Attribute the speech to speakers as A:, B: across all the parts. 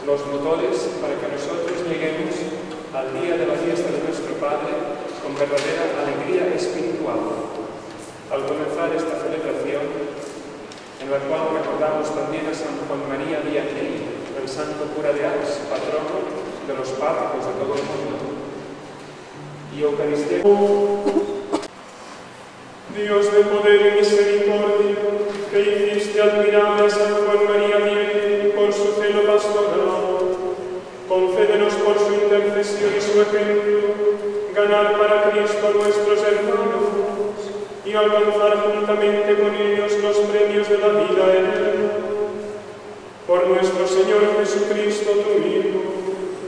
A: los motores para que nosotros lleguemos al día de la fiesta de nuestro Padre con verdadera alegría espiritual. Al comenzar esta celebración, en la cual recordamos también a San Juan María Vianney, el santo cura de Ars, patrono de los párrocos de todo el mundo. Y Eucaristía.
B: Dios de poder y misericordia, que hiciste admirable a San Juan María Vianney por su celo pastoral, concédenos por su intercesión y su ejemplo ganar para Cristo a nuestros hermanos y alcanzar juntamente con ellos los premios de la vida eterna. Por nuestro Señor Jesucristo, tu Hijo,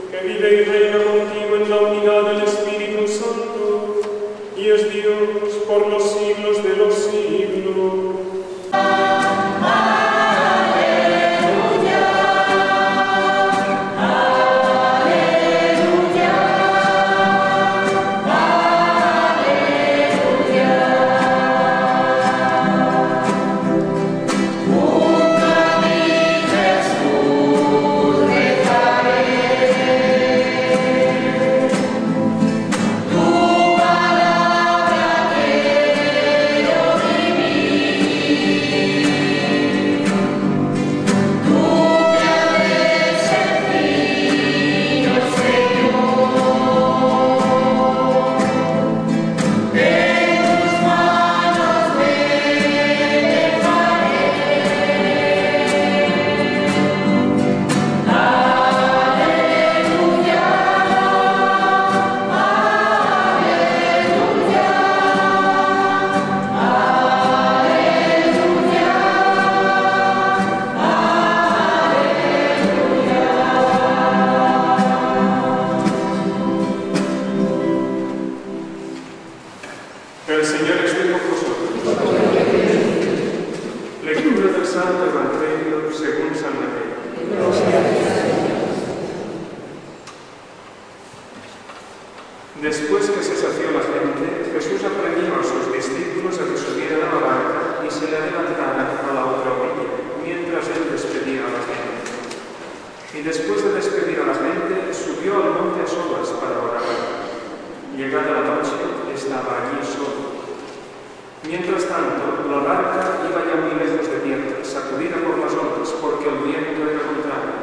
B: que vive y reina contigo en la unidad del Espíritu Santo, y es Dios por los siglos de los siglos.
A: El Señor esté con vosotros. Lectura del Santo Evangelio según San Mateo. Después que se sació la gente, Jesús apremió a sus discípulos a que subieran a la barca y se le adelantaran a la otra orilla, mientras él despedía a la gente. Y después de despedir a la gente, subió al monte a solas para orar. Llegada la noche, estaba allí solo. Mientras tanto, la barca iba ya muy lejos de tierra, sacudida por las olas, porque el viento era contrario.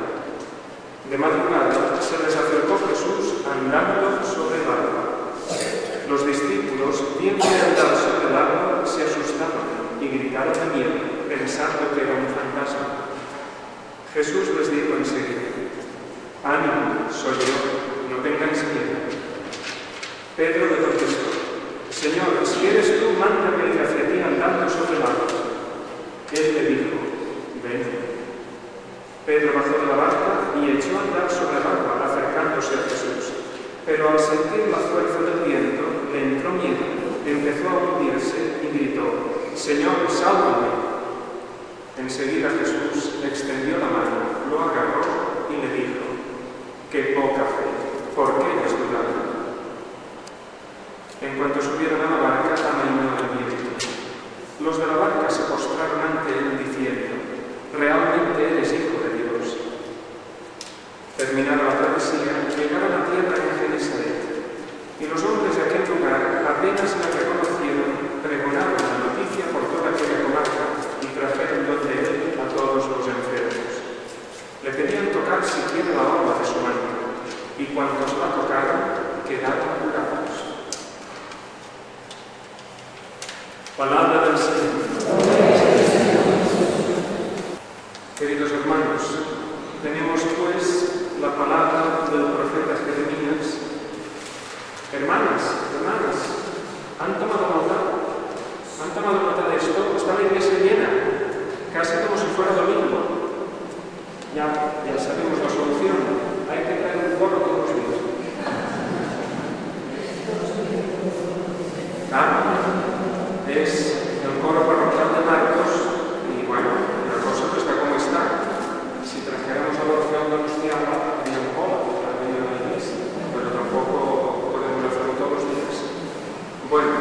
A: De madrugada se les acercó Jesús andando sobre el agua. Los discípulos, viéndole andar sobre el agua, se asustaron y gritaron de miedo, pensando que era un fantasma. Jesús les dijo enseguida: «Ánimo, soy yo, no tengáis miedo». Pedro le contestó: «Señor, si eres tú, mándame ir hacia ti andando sobre el agua». Él le dijo: «Ven». Pedro bajó de la barca y echó a andar sobre el agua, acercándose a Jesús. Pero al sentir la fuerza del viento, le entró miedo, empezó a hundirse y gritó: «Señor, sálvame». Enseguida Jesús extendió la mano, lo agarró y le dijo: «Qué poca fe, ¿por qué has dudado?». En cuanto subieron a la barca, amainó el viento. Los de la barca se postraron ante él diciendo: «Realmente eres hijo de Dios». Terminada la travesía, llegaron a tierra en Genesaret, y los hombres de aquel lugar apenas le reconocieron, pregonaron la noticia por toda aquella comarca y trajeron donde él a todos los enfermos. Le pedían tocar siquiera la orla de su manto, y cuantos la tocaron quedaron curados. Palabra del Señor. Queridos hermanos, tenemos pues la palabra del profeta Jeremías. Hermanas, han tomado nota de esto. Está la iglesia llena, casi como si fuera domingo. Ya sabemos la solución. Hay que traer un coro todos los días. Es el coro parroquial de Marcos, y bueno, la cosa no está como está. Si trajéramos a la oración donostiana, habría un coro al medio de la iglesia, pero tampoco podemos hacerlo todos los días. Bueno,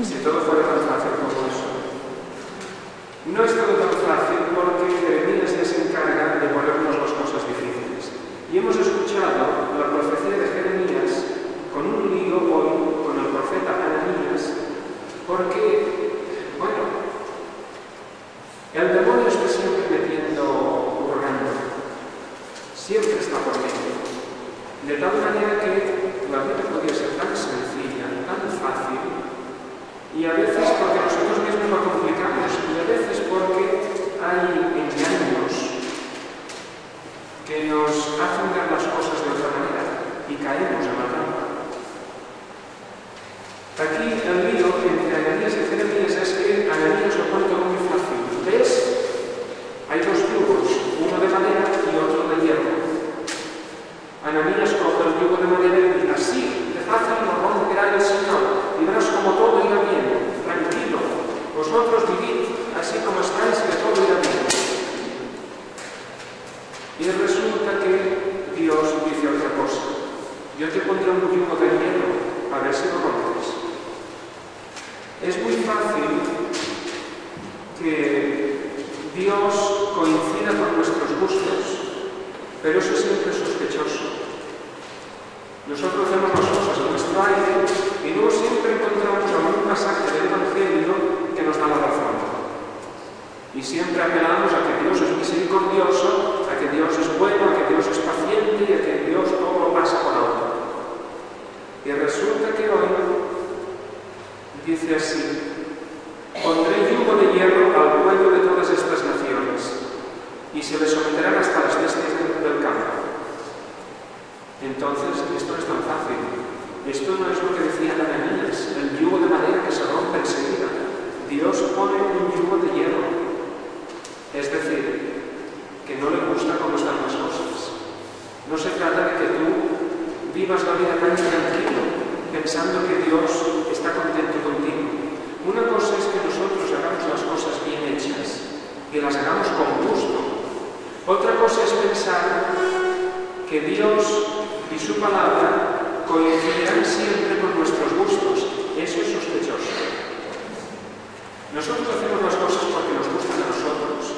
A: si todo fuera tan fácil como eso. No es todo tan fácil porque caemos en la trampa. Aquí el lío entre Ananías y Jeremías es que Ananías lo pone todo muy fácil. ¿Ves? Hay dos yugos, uno de madera y otro de hierro. Ananías coge el yugo de madera y así, de fácil lo romperá el Señor, y verás como todo irá bien, tranquilo. Vosotros vivid así como estáis, que todo irá bien. Y resulta que Dios dice otra cosa. Yo te pondré un yugo de hierro, a ver si lo rompes. Es muy fácil que Dios coincida con nuestros gustos, pero eso siempre es sospechoso. Nosotros hacemos las cosas a nuestro aire y luego siempre encontramos algún pasaje del Evangelio que nos da la razón. Y siempre apelamos a que Dios es misericordioso, a que Dios es bueno, a que Dios es paciente y a que Dios todo lo pasa por alto. Y resulta que hoy dice así: pondré yugo de hierro al cuello de todas estas naciones y se les someterán hasta las bestias del campo. Entonces, esto no es tan fácil. Esto no es lo que decía Ananías, el yugo de madera que se rompe enseguida. Dios pone un yugo de hierro. Es decir, que no le gusta cómo están las cosas. No se trata de que tú vivas la vida tan tranquilo, pensando que Dios está contento contigo. Una cosa es que nosotros hagamos las cosas bien hechas y las hagamos con gusto. Otra cosa es pensar que Dios y su palabra coincidirán siempre con nuestros gustos. Eso es sospechoso. Nosotros hacemos las cosas porque nos gustan a nosotros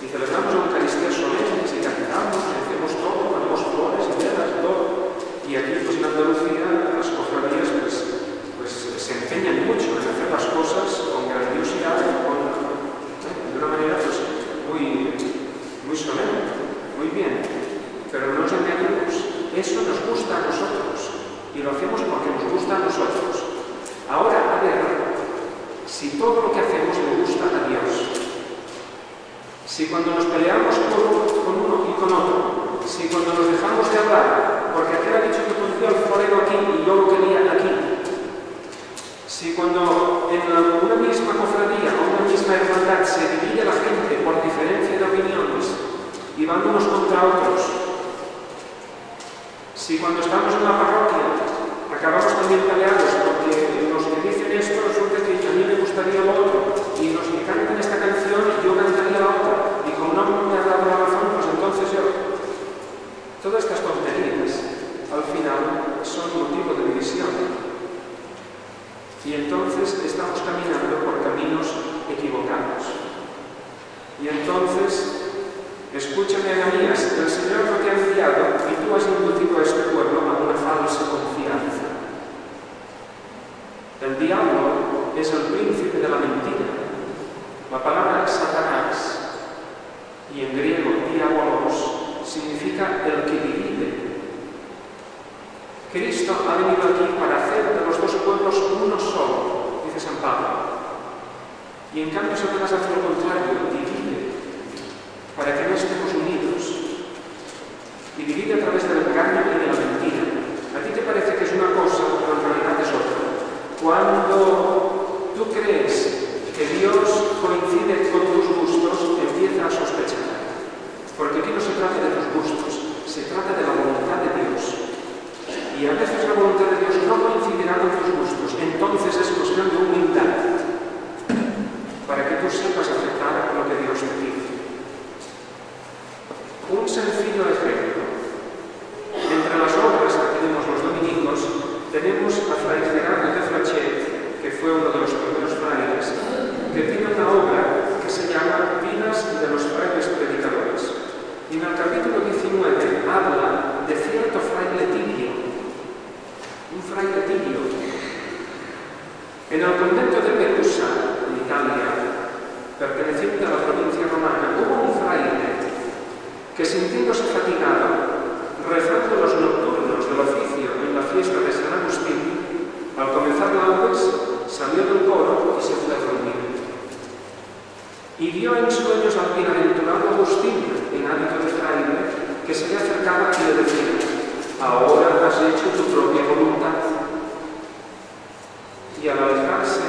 A: y celebramos Eucaristías solemnes y cantamos y hacemos todo, ponemos flores y velas y todo. Y aquí pues en Andalucía las cofradías pues se empeñan mucho en hacer las cosas con grandiosidad, de una manera pues muy solemne, muy bien. Pero no nos engañemos, eso nos gusta a nosotros y lo hacemos porque nos gusta a nosotros. Ahora, a ver, si todo lo que hacemos le gusta a Dios, si cuando nos peleamos con uno y con otro, si cuando nos dejamos de hablar, porque aquel ha dicho que pondría el florero aquí y yo lo quería aquí, si cuando en una misma cofradía o una misma hermandad se divide la gente por diferencia de opiniones y van unos contra otros, si cuando estamos en la parroquia acabamos también peleados porque los que dicen esto resulta que a mí me gustaría lo otro y los que cantan esta canción yo cantaría la otra y como no me ha dado la razón pues entonces yo... Todas estas tonterías al final son motivo de división y entonces estamos caminando por caminos equivocados. Y entonces, escúchame, Ananías, el Señor no te ha enviado y tú has inducido a este pueblo a una falsa confianza. El diablo es el príncipe de la mentira. La palabra Satanás, y en griego diabolos, significa el que divide. Cristo ha venido aquí para hacer de los dos pueblos uno solo, dice San Pablo. Y en cambio Satanás hace lo contrario, divide, para que no estemos unidos. Y divide a través del engaño y de la mentira. A ti te parece que es una cosa, pero en realidad es otra. Cuando tú crees que Dios coincide con tus gustos, empieza a sospechar. Porque aquí no se trata de tus gustos, se trata de la voluntad de Dios. Y a veces la voluntad de Dios no coincidirá con tus gustos, entonces es cuestión de humildad, para que tú sepas aceptar lo que Dios te pide. Un sencillo ejemplo. Entre las obras que tenemos los dominicos, tenemos a Fray Gerardo de Flachet, que fue uno de los primeros frailes, que tiene una obra que se llama Vidas de los frailes predicadores. Y en el capítulo 19 habla de cierto fraile tibio, un fraile tibio. En el convento de Perusa, en Italia, perteneciente a la provincia romana, hubo un fraile que, sintiéndose fatigado, rezando los nocturnos del oficio en la fiesta de San Agustín, al comenzar laudes, salió del coro y se fue a dormir. Y vio en sueños al bienaventurado Agustín, en hábito de fraile, que se le acercaba y le decía: ahora has hecho tu propia voluntad. Y al alejarse,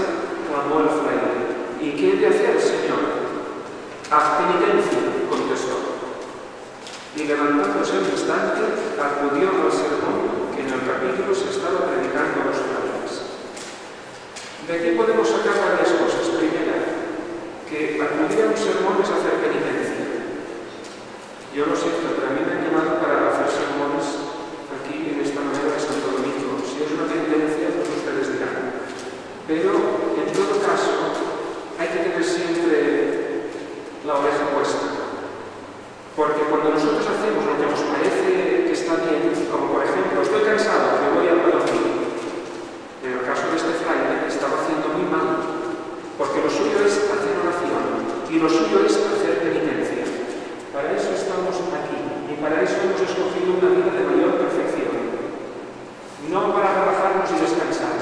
A: clamó el fraile: ¿Y qué he de hacer, Señor? Haz penitencia, contestó. Y levantándose al instante, acudió al sermón que en el capítulo se estaba predicando a los frailes. De aquí podemos sacar varias cosas. Primera, que acudir a un sermón es hacer penitencia. Yo lo siento, pero a mí me han llamado para hacer sermones aquí en esta manera de Santo Domingo. Si es una penitencia, pues ustedes dirán. Pero, en todo caso, hay que tener siempre la oreja puesta. Porque cuando nosotros hacemos lo que nos parece que está bien, como por ejemplo, estoy cansado, me voy a dormir. En el caso de este fraile, estaba haciendo muy mal, porque lo suyo es hacer oración y lo suyo es hacer penitencia. Para eso estamos aquí y para eso hemos escogido una vida de mayor perfección. No para relajarnos y descansar,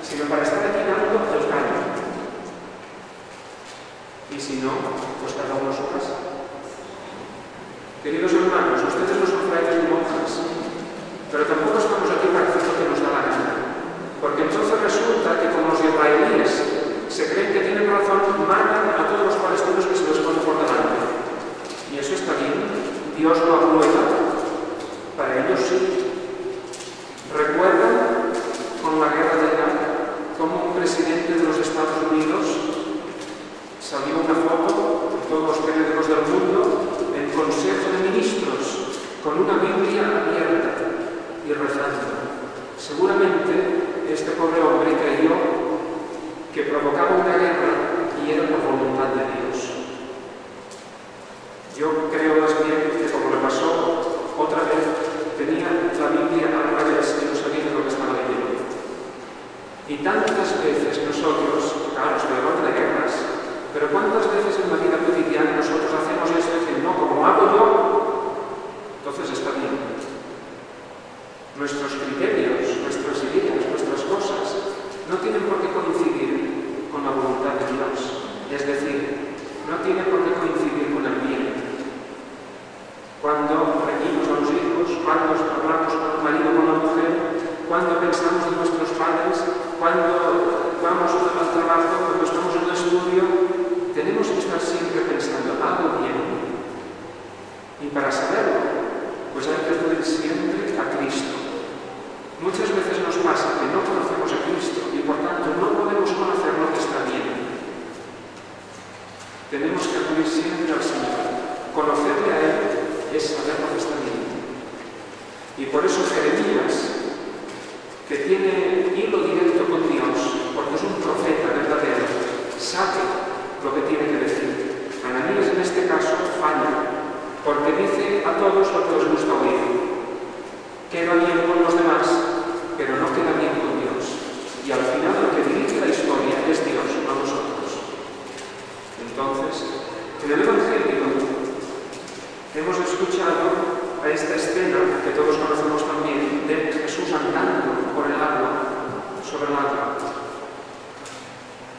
A: sino para estar aquí dando el caño. Y si no, pues cada uno a su casa. Queridos hermanos, ustedes no son frailes ni monjas, pero tampoco estamos aquí para hacer lo que nos da la gana. Porque entonces resulta que como los israelíes se creen que tienen razón, matan a todos los palestinos que se les pone por delante. Y eso está bien, Dios lo aprueba, para ellos sí. ¿Recuerdan con la guerra de Irak cómo un presidente de los Estados Unidos salió una foto en todos los periódicos del mundo en Consejo de Ministros con una Biblia abierta y rezando? Seguramente este pobre hombre creyó que provocaba una guerra y era la voluntad de Dios. Yo creo más bien que, como le pasó otra vez, tenía la Biblia al revés y no sabía de lo que estaba leyendo. Y tantas veces nosotros, claro, estoy hablando de guerras, pero cuántas veces en la vida cotidiana nosotros hacemos esto y decimos, no, como hago yo, entonces está bien. Nuestros criterios, nuestras ideas, nuestras cosas no tienen por qué coincidir con la voluntad de Dios. Es decir, no tienen por qué coincidir con el bien. Cuando reñimos a los hijos, cuando hablamos con el marido, con la mujer, cuando pensamos en nuestros padres, cuando vamos al trabajo, cuando estamos en el estudio, tenemos que estar siempre pensando, ¿hago bien? Y para saberlo, pues hay que acudir siempre a Cristo. Muchas veces nos pasa que no conocemos a Cristo y por tanto no podemos conocer lo que está bien. Tenemos que acudir siempre al Señor. Conocerle a Él es saber lo que está bien. Y por eso Jeremías, que tiene hilo directo con Dios, porque es un profeta verdadero, sabe lo que tiene que decir. Ananías en este caso falla, porque dice a todos lo que les gusta oír. Queda bien con los demás, pero no queda bien con Dios. Y al final lo que dirige la historia es Dios, no nosotros. Entonces, en el Evangelio hemos escuchado a esta escena que todos conocemos también de Jesús andando por el agua, sobre el agua.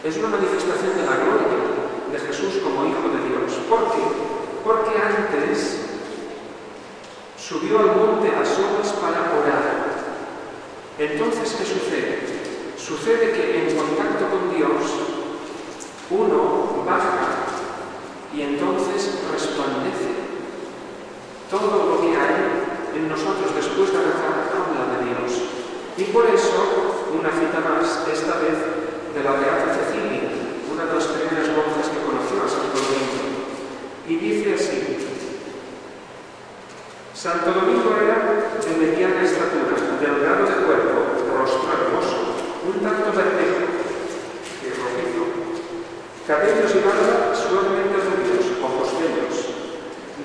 A: Es una manifestación de la gloria de Jesús como Hijo de Dios. ¿Por qué? Porque antes subió al monte a solas para orar. Entonces, ¿qué sucede? Sucede que en contacto con Dios uno baja y entonces resplandece. Todo lo que hay en nosotros después de rezar habla de Dios. Y por eso, una cita más, esta vez de la Beata Cecilia, una de las primeras monjas que conoció a Santo Domingo. Y dice así: Santo Domingo era de mediana estatura, delgado de cuerpo, rostro hermoso, un tanto verdejo y rojizo, cabellos y barba suavemente rubios, ojos bellos.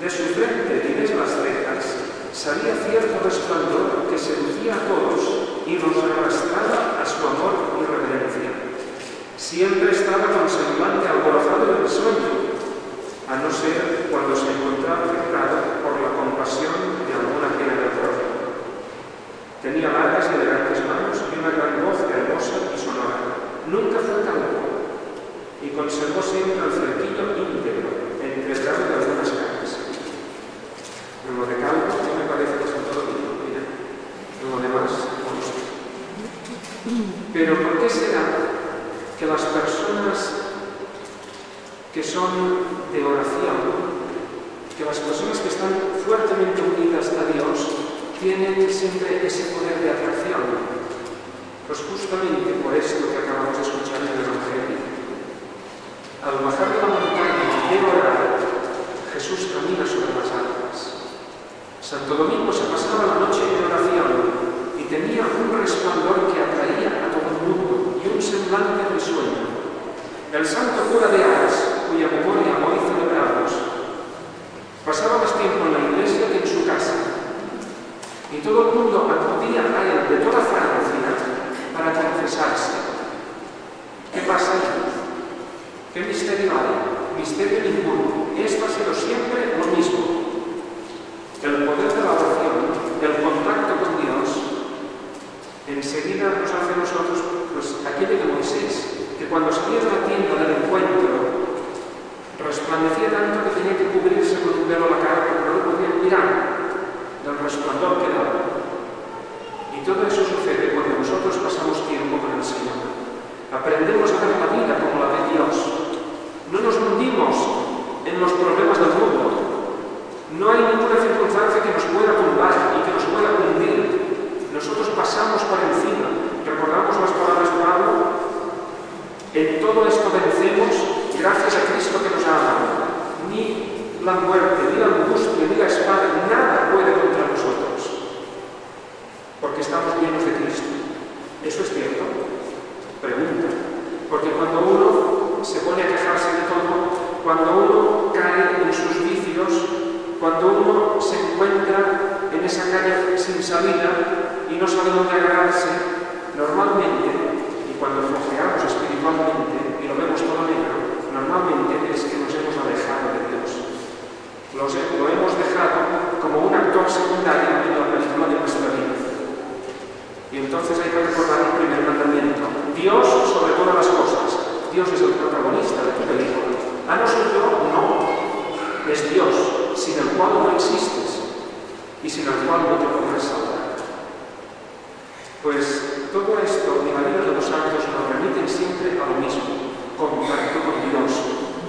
A: De su frente y de las cejas salía cierto resplandor que seducía a todos y los arrastraba a su amor y reverencia. Siempre estaba con semblante alborozado del sueño, a no ser cuando se encontraba afectado por la compasión de alguna pena del prójimo. Tenía largas y elegantes manos y una gran voz hermosa y sonora. Nunca fue calvo y conservó siempre el cerquillo íntegro, empedrado de algunas caras. En lo de calvo no me parece que Santo Domingo, mira. que las personas que son de oración, que las personas que están fuertemente unidas a Dios tienen siempre ese poder de atracción. Pues justamente por esto que acabamos de escuchar en el Evangelio. Al bajar de la montaña de orar, Jesús camina sobre las aguas. Santo Domingo se pasaba la noche en oración y tenía un resplandor que atraía a todo el mundo y un semblante risueño. El santo cura de Ars, cuya memoria hoy celebramos, pasaba más tiempo en la iglesia que en su casa, y todo el mundo acudía a él de toda Francia para confesarse. ¿Qué pasa ahí? ¿Qué misterio hay? Misterio ninguno. Esto ha sido siempre lo mismo. El poder de la oración, el contacto con Dios, enseguida nos hace a nosotros pues, aquello de Moisés, que cuando salía de la tienda del encuentro, resplandecía tanto que tenía que cubrirse con un velo la cara porque no lo podían mirar del resplandor que daba. Y todo eso sucede cuando nosotros pasamos tiempo con el Señor. Aprendemos a ver la vida como la de Dios. No nos hundimos en los problemas del mundo. No hay ninguna circunstancia que nos pueda tumbar y que nos pueda hundir. Nosotros pasamos por encima. Recordamos las palabras de Pablo. En todo esto vencemos gracias a Cristo que nos ha amado. Ni la muerte, ni la angustia, ni la espada, nada puede contra nosotros. Porque estamos llenos de Cristo. ¿Eso es cierto? Pregunta. Porque cuando uno se pone a quejarse de todo, cuando uno cae en sus vicios, cuando uno se encuentra en esa calle sin salida y no sabe dónde agarrarse, normalmente, y cuando flojeamos espiritualmente y lo vemos todo negro, normalmente es que nos hemos alejado de Dios. Lo hemos dejado como un actor secundario en la película de nuestra vida. Y entonces hay que recordar el primer mandamiento. Dios sobre todas las cosas. Dios es el protagonista de tu película. ¿Ah, no soy yo? No. Es Dios, sin el cual no existes y sin el cual no te podrás salvar. Pues todo esto y la vida de los santos nos remiten siempre a lo mismo. Contacto con Dios,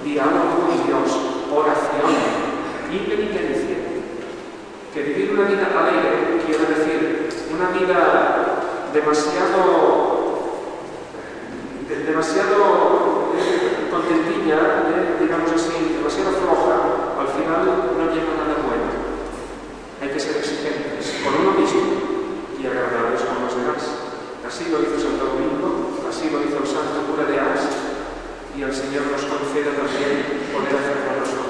A: diálogo con Dios, oración y penitencia. Que vivir una vida alegre quiere decir una vida demasiado contentilla, digamos así, demasiado floja, al final no lleva a nada bueno. Hay que ser exigentes con uno mismo y agradables con los demás. Así lo hizo Santo Domingo, así lo hizo el santo cura de Ars, y el Señor nos conceda también poder hacerlo nosotros.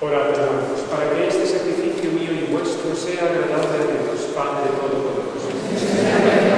A: Orad, hermanos, para que este sacrificio mío y vuestro sea agradable a Dios, Padre Todopoderoso.
C: Amen.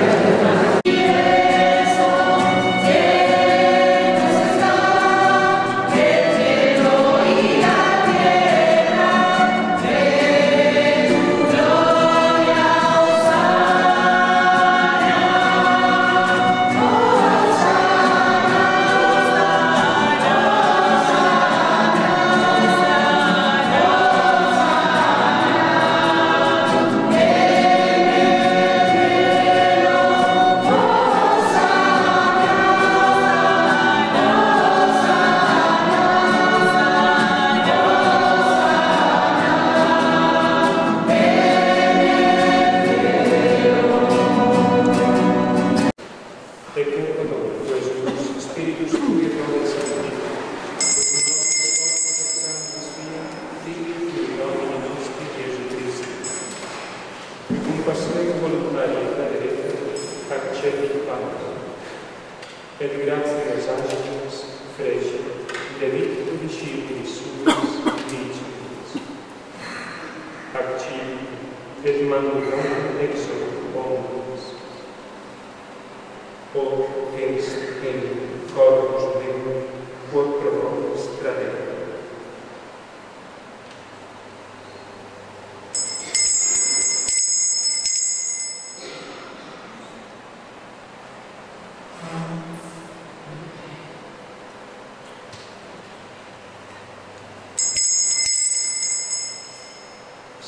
B: passione volontaria e fedele, accetti Padre. Et gratias angelis fregi, dedicto discipuli suis dicimus. Accipi, et mandum exodum omnes. O est in corpus Deum, quod propones tradere.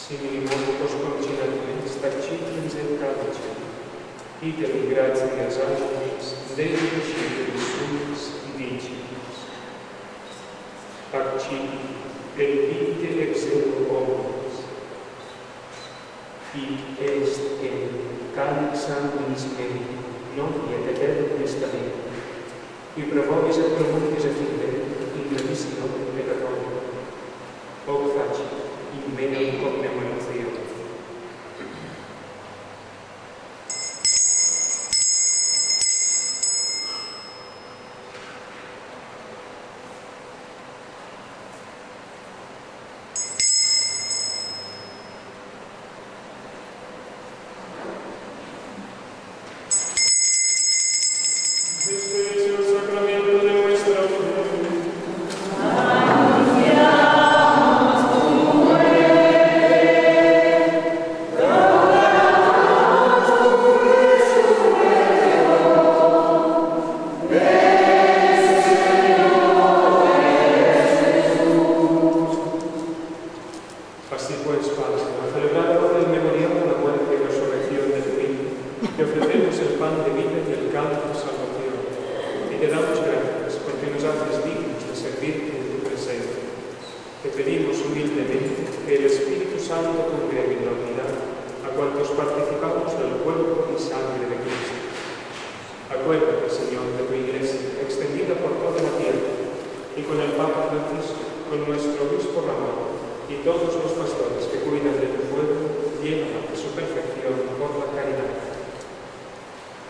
B: Similibus concinatulis tacitans et calice, iterum gratias angelis Dei discipulis suis dicimus. Accipi et ite exequo omnes, hic est in calix sanguinis mei, novi et aeternum testamento, qui pro vobis et pro multis effide, in remissionem peccatorum, hoc facit in menem commemoratio.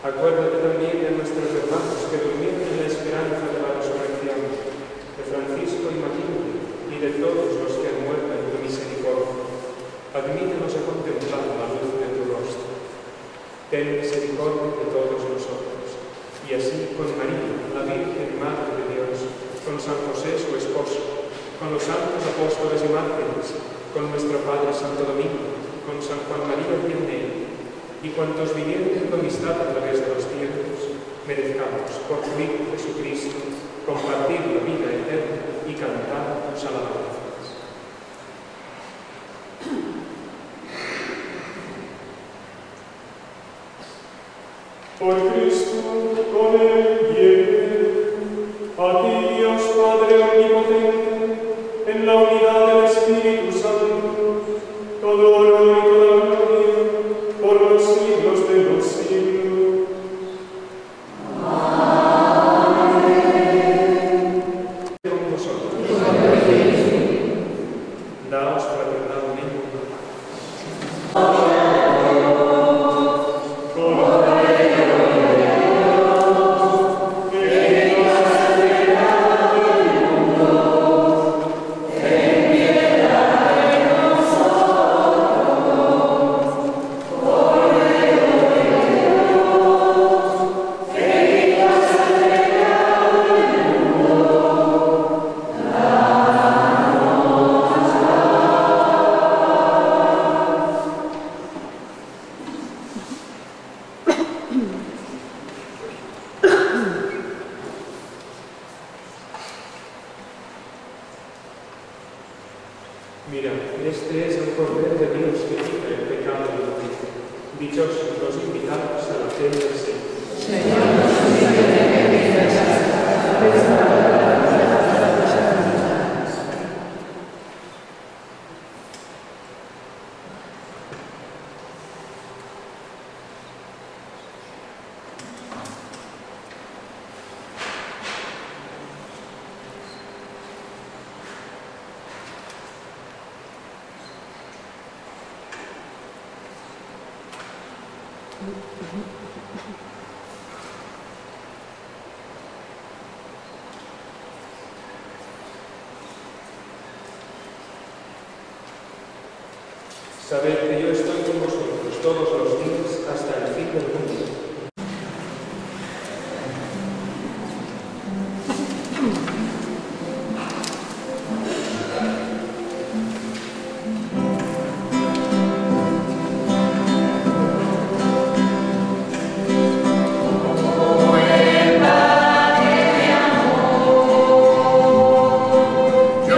B: Acuérdate también de nuestros hermanos que durmieron en la esperanza de la resurrección, de Francisco y Matilde, y de todos los que han muerto en tu misericordia. Admítenos a contemplar la luz de tu rostro. Ten misericordia de todos nosotros, y así con María, la Virgen Madre de Dios, con San José su esposo, con los santos apóstoles y mártires, con nuestro Padre Santo Domingo, con San Juan María Vianney, y cuantos vivieron en tu amistad a través de los tiempos, merezcamos, por tu Hijo Jesucristo, compartir la vida eterna y cantar tus alabanzas.
C: Por Cristo, con Él y en Él, a ti Dios Padre Omnipotente, en la unidad del Espíritu Santo, todo honor y toda gloria, por los siglos de los siglos.
B: Amén. Con vosotros. Daos fraternalmente. Mira, este es el Cordero de Dios que quita el pecado del mundo. Dichosos los invitados a la cena del Señor.
D: Señor, nos invita a que vengas a la
A: Sabed que yo estoy con vosotros todos los días hasta el fin del mundo.
D: Yo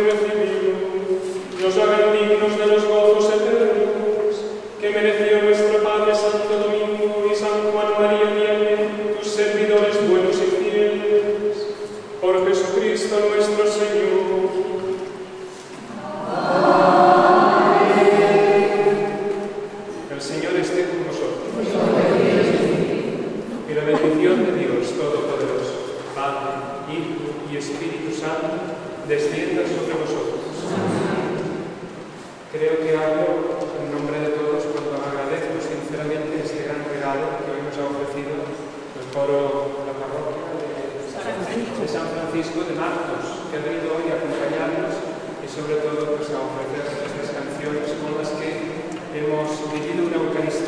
B: recibido nos hagan dignos de los gozos eternos que mereció nuestro Padre Santo Domingo y San Juan María Vianney, tus servidores buenos y fieles, por Jesucristo nuestro Señor.
A: El Señor esté con vosotros. Y la bendición de Dios Todopoderoso, Padre, Hijo y Espíritu Santo, descienda sobre vosotros. Creo que hablo en nombre de todos cuando agradezco sinceramente este gran regalo que hoy nos ha ofrecido el coro de la parroquia de San Francisco de Marcos, que ha venido hoy a acompañarnos y sobre todo pues, a ofrecer estas canciones con las que hemos vivido una Eucaristía